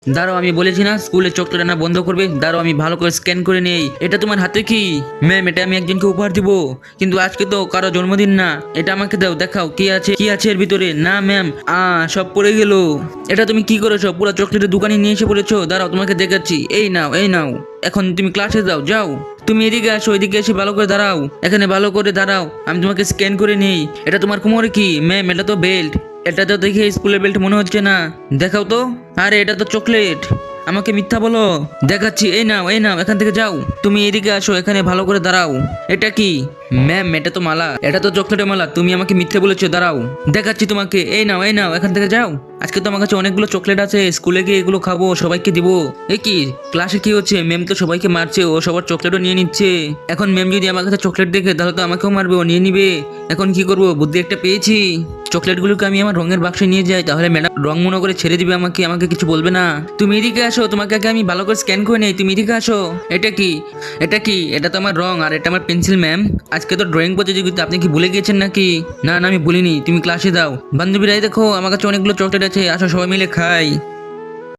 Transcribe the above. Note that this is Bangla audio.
দাঁড়াও, আমি বলেছি না স্কুলে চকলেট আনা বন্ধ করবে। দাঁড়াও, আমি ভালো করে স্ক্যান করে নেই। এটা তোমার হাতে কি? ম্যাম, এটা আমি একজনকে উপহার দিব, কিন্তু আজকে তো কারো জন্মদিন না। এটা আমাকে দাও, দেখাও কি আছে কি আছে এর ভিতরে। না ম্যাম, সব পড়ে গেল। এটা তুমি কি করেছো? পুরো চকলেটের দোকানে নিয়ে এসে পড়েছো। দাঁড়াও, তোমাকে দেখাচ্ছি। এই নাও, এই নাও। এখন তুমি ক্লাসে যাও, যাও। তুমি এদিকে আসো, এদিকে এসে ভালো করে দাঁড়াও। এখানে ভালো করে দাঁড়াও, আমি তোমাকে স্ক্যান করে নেই। এটা তোমার কোমরে কি? ম্যাম, এটা তো বেল্ট। এটা তো দেখে স্কুলের বেল্ট মনে হচ্ছে না। দেখাও তো। আরে এটা তো চকলেট। আমাকে মিথ্যা বলো। দেখাচ্ছি, এই নাও, এই নাও, এখান থেকে যাও। তুমি এদিকে আসো, এখানে ভালো করে দাঁড়াও। এটা কি? ম্যাম, এটা তো মালা। এটা তো চকলেটের মালা। তুমি আমাকে মিথ্যে বলেছো। দাঁড়াও, দেখাচ্ছি তোমাকে। এই নাও, এই নাও, এখান থেকে যাও। আজকে তো আমার কাছে অনেকগুলো চকলেট আছে, স্কুলে গিয়ে এগুলো খাবো, সবাইকে দিব। এ কি ক্লাসে কি হচ্ছে? ম্যাম তো সবাইকে মারছে, ও সবার চকলেটও নিয়ে নিচ্ছে। এখন ম্যাম যদি আমার কাছে চকলেট দেখে তাহলে তো আমাকেও মারবে, ও নিয়ে নিবে। এখন কি করবো? বুদ্ধি একটা পেয়েছি। চকলেটগুলোকে আমি আমার রঙের বাক্সে নিয়ে যাই, তাহলে ম্যাডাম রং মনে করে ছেড়ে দিবে আমাকে, আমাকে কিছু বলবে না। তুমি এদিকে আসো, তোমাকে আগে আমি ভালো করে স্ক্যান করে নেই। তুমি এদিকে আসো। এটা কি? এটা কি? এটা তো আমার রং, আর এটা আমার পেন্সিল। ম্যাম, আজকে তো ড্রয়িং প্রতিযোগিতা, আপনি কি ভুলে গিয়েছেন নাকি? না না, আমি ভুলিনি। তুমি ক্লাসে দাও। বান্ধবীরা, এই দেখো, আমার কাছে অনেকগুলো চকলেট আছে, আসো সবাই মিলে খাই।